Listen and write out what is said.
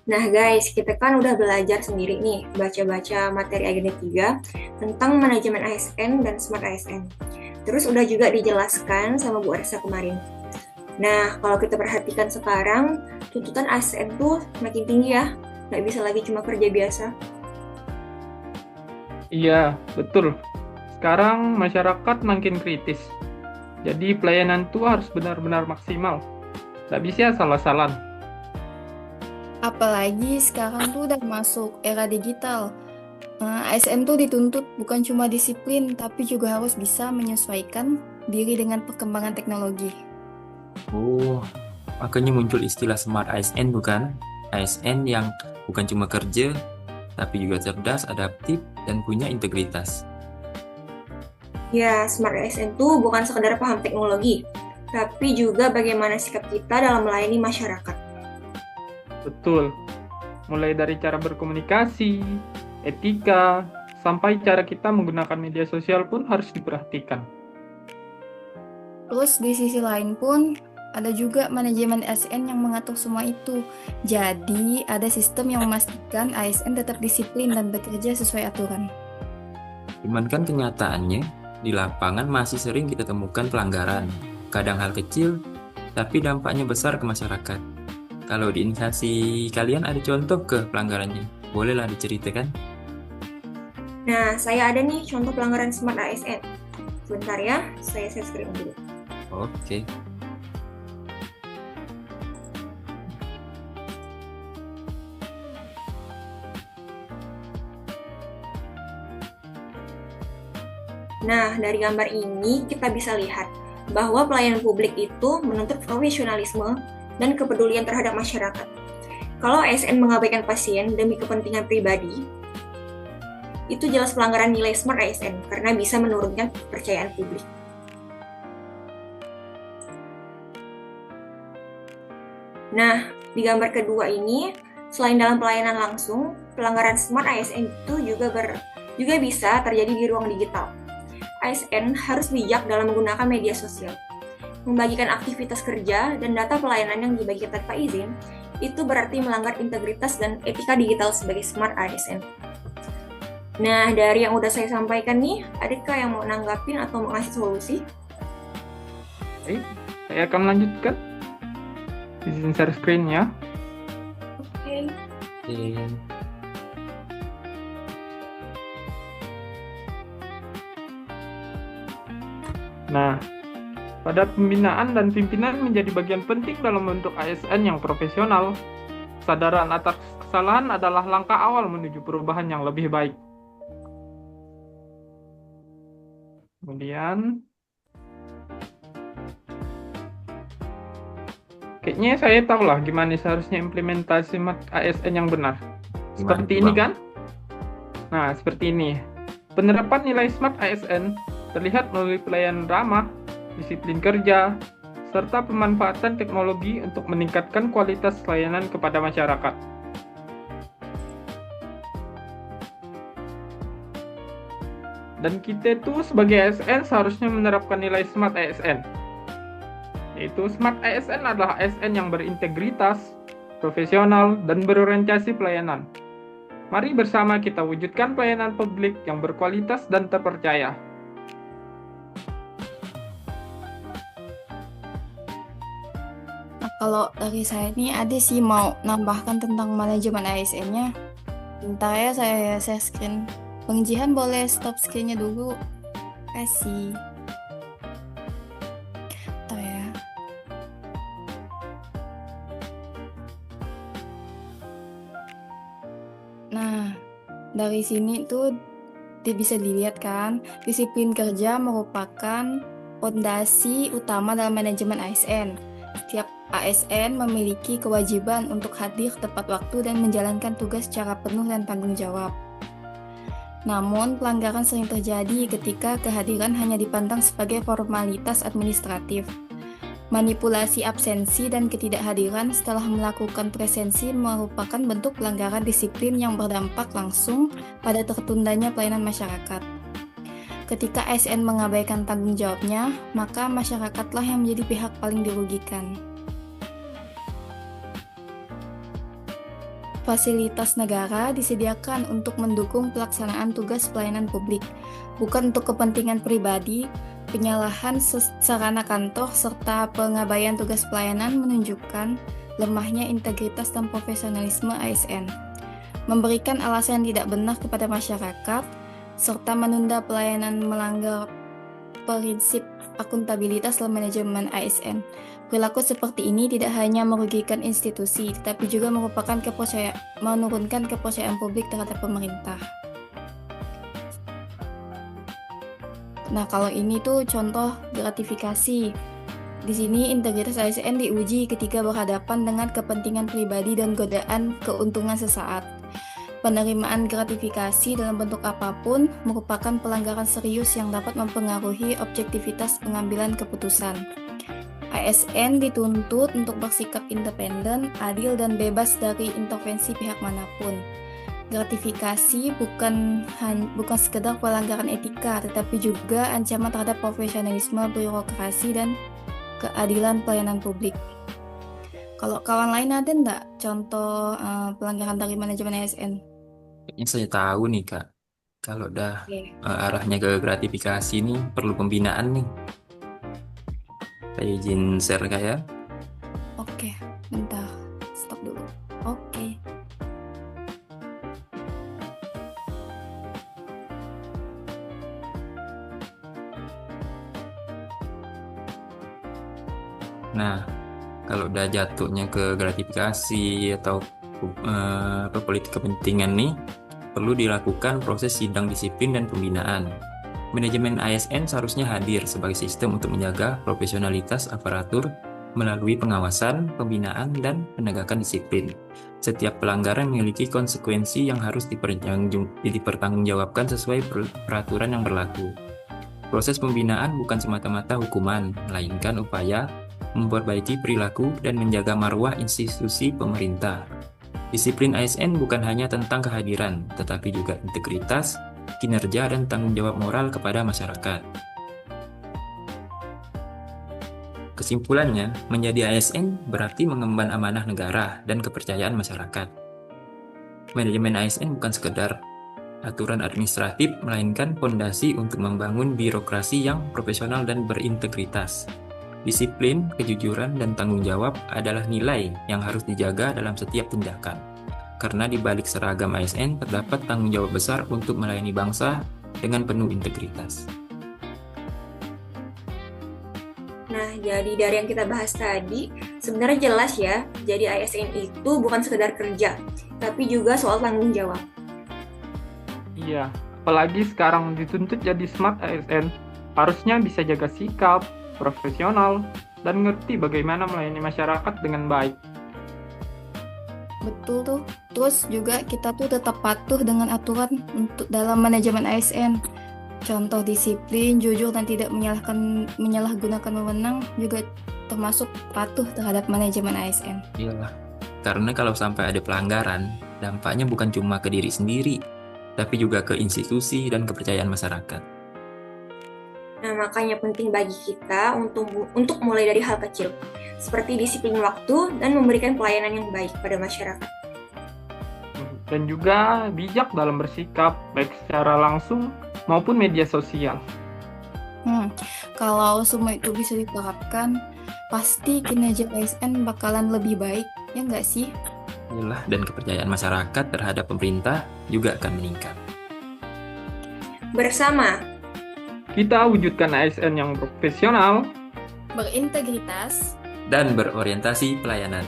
Nah guys, kita kan udah belajar sendiri nih, baca-baca materi Agenda 3 tentang manajemen ASN dan Smart ASN. Terus udah juga dijelaskan sama Bu Ersa kemarin. Nah, kalau kita perhatikan sekarang, tuntutan ASN tuh makin tinggi ya, nggak bisa lagi cuma kerja biasa. Iya, betul. Sekarang masyarakat makin kritis. Jadi pelayanan tuh harus benar-benar maksimal. Nggak bisa salah-salah. Apalagi sekarang tuh udah masuk era digital. ASN tuh dituntut bukan cuma disiplin, tapi juga harus bisa menyesuaikan diri dengan perkembangan teknologi. Oh, makanya muncul istilah Smart ASN bukan? ASN yang bukan cuma kerja, tapi juga cerdas, adaptif, dan punya integritas. Ya, Smart ASN tuh bukan sekedar paham teknologi, tapi juga bagaimana sikap kita dalam melayani masyarakat. Betul. Mulai dari cara berkomunikasi, etika, sampai cara kita menggunakan media sosial pun harus diperhatikan. Terus di sisi lain pun ada juga manajemen ASN yang mengatur semua itu. Jadi ada sistem yang memastikan ASN tetap disiplin dan bekerja sesuai aturan. Cuman kan kenyataannya, di lapangan masih sering kita temukan pelanggaran. Kadang hal kecil, tapi dampaknya besar ke masyarakat. Kalau di instansi kalian ada contoh ke pelanggarannya, bolehlah diceritakan. Nah, saya ada nih contoh pelanggaran Smart ASN. Sebentar ya, saya share screen dulu. Oke. Nah, dari gambar ini kita bisa lihat bahwa pelayanan publik itu menuntut profesionalisme dan kepedulian terhadap masyarakat. Kalau ASN mengabaikan pasien demi kepentingan pribadi, itu jelas pelanggaran nilai Smart ASN karena bisa menurunkan kepercayaan publik. Nah, di gambar kedua ini, selain dalam pelayanan langsung, pelanggaran Smart ASN itu juga bisa terjadi di ruang digital. ASN harus bijak dalam menggunakan media sosial. Membagikan aktivitas kerja dan data pelayanan yang dibagikan tanpa izin, itu berarti melanggar integritas dan etika digital sebagai Smart ASN. Nah, dari yang udah saya sampaikan nih, adakah yang mau nanggapin atau mau ngasih solusi? Baik, saya akan lanjutkan. Izin share screen-nya. Oke. Oke. Nah, pada pembinaan dan pimpinan menjadi bagian penting dalam membentuk ASN yang profesional. Kesadaran atas kesalahan adalah langkah awal menuju perubahan yang lebih baik. Kemudian, kayaknya saya tahu lah gimana seharusnya implementasi ASN yang benar. Gimana Seperti tuh, ini Bang? kan? Nah, seperti ini. Penerapan nilai Smart ASN terlihat melalui pelayanan ramah, disiplin kerja, serta pemanfaatan teknologi untuk meningkatkan kualitas layanan kepada masyarakat. Dan kita itu sebagai ASN seharusnya menerapkan nilai Smart ASN. Yaitu Smart ASN adalah ASN yang berintegritas, profesional, dan berorientasi pelayanan. Mari bersama kita wujudkan pelayanan publik yang berkualitas dan terpercaya. Nah, kalau dari saya nih ada sih mau nambahkan tentang manajemen ASN-nya. Bentar ya, saya share screen. Bang Jihan boleh stop screen-nya dulu. Kasih. Bentar ya. Nah, dari sini tuh bisa dilihat kan, disiplin kerja merupakan fondasi utama dalam manajemen ASN. Setiap ASN memiliki kewajiban untuk hadir tepat waktu dan menjalankan tugas secara penuh dan tanggung jawab. Namun, pelanggaran sering terjadi ketika kehadiran hanya dipandang sebagai formalitas administratif. Manipulasi absensi dan ketidakhadiran setelah melakukan presensi merupakan bentuk pelanggaran disiplin yang berdampak langsung pada tertundanya pelayanan masyarakat. Ketika ASN mengabaikan tanggung jawabnya, maka masyarakatlah yang menjadi pihak paling dirugikan. fasilitas negara disediakan untuk mendukung pelaksanaan tugas pelayanan publik, bukan untuk kepentingan pribadi. Penyalahan sarana kantor serta pengabaian tugas pelayanan menunjukkan lemahnya integritas dan profesionalisme ASN, memberikan alasan yang tidak benar kepada masyarakat, serta menunda pelayanan melanggar prinsip akuntabilitas dalam manajemen ASN. Perilaku seperti ini tidak hanya merugikan institusi, tetapi juga menurunkan kepercayaan publik terhadap pemerintah. Nah, kalau ini tuh contoh gratifikasi. Di sini integritas ASN diuji ketika berhadapan dengan kepentingan pribadi dan godaan keuntungan sesaat. Penerimaan gratifikasi dalam bentuk apapun merupakan pelanggaran serius yang dapat mempengaruhi objektivitas pengambilan keputusan. ASN dituntut untuk bersikap independen, adil, dan bebas dari intervensi pihak manapun. Gratifikasi bukan sekedar pelanggaran etika, tetapi juga ancaman terhadap profesionalisme birokrasi dan keadilan pelayanan publik. Kalau kawan lain ada enggak contoh pelanggaran dari manajemen ASN? Kayaknya saya tahu nih Kak, kalau udah Oke. arahnya ke gratifikasi nih perlu pembinaan nih. Saya izin share Kak ya. Oke, bentar. Stop dulu. Oke. Nah, kalau udah jatuhnya ke gratifikasi atau politik kepentingan nih, perlu dilakukan proses sidang disiplin dan pembinaan. Manajemen ASN seharusnya hadir sebagai sistem untuk menjaga profesionalitas aparatur melalui pengawasan, pembinaan, dan penegakan disiplin. Setiap pelanggaran memiliki konsekuensi yang harus dipertanggungjawabkan sesuai peraturan yang berlaku. Proses pembinaan bukan semata-mata hukuman, melainkan upaya memperbaiki perilaku dan menjaga marwah institusi pemerintah. Disiplin ASN bukan hanya tentang kehadiran, tetapi juga integritas, kinerja, dan tanggung jawab moral kepada masyarakat. Kesimpulannya, menjadi ASN berarti mengemban amanah negara dan kepercayaan masyarakat. Manajemen ASN bukan sekedar aturan administratif, melainkan fondasi untuk membangun birokrasi yang profesional dan berintegritas. Disiplin, kejujuran, dan tanggung jawab adalah nilai yang harus dijaga dalam setiap tindakan. Karena di balik seragam ASN terdapat tanggung jawab besar untuk melayani bangsa dengan penuh integritas. Nah, jadi dari yang kita bahas tadi, sebenarnya jelas ya, jadi ASN itu bukan sekedar kerja, tapi juga soal tanggung jawab. Iya, apalagi sekarang dituntut jadi smart ASN, harusnya bisa jaga sikap, profesional, dan ngerti bagaimana melayani masyarakat dengan baik. Betul tuh. Terus juga kita tuh tetap patuh dengan aturan untuk dalam manajemen ASN. Contoh disiplin, jujur, dan tidak menyalahgunakan wewenang juga termasuk patuh terhadap manajemen ASN. Iyalah, karena kalau sampai ada pelanggaran, dampaknya bukan cuma ke diri sendiri, tapi juga ke institusi dan kepercayaan masyarakat. Nah, makanya penting bagi kita untuk mulai dari hal kecil, seperti disiplin waktu dan memberikan pelayanan yang baik pada masyarakat. Dan juga bijak dalam bersikap, baik secara langsung maupun media sosial. Kalau semua itu bisa diterapkan, pasti kinerja ASN bakalan lebih baik, ya nggak sih? Iyalah, dan kepercayaan masyarakat terhadap pemerintah juga akan meningkat. Bersama Kita wujudkan ASN yang profesional, Berintegritas, Dan berorientasi pelayanan.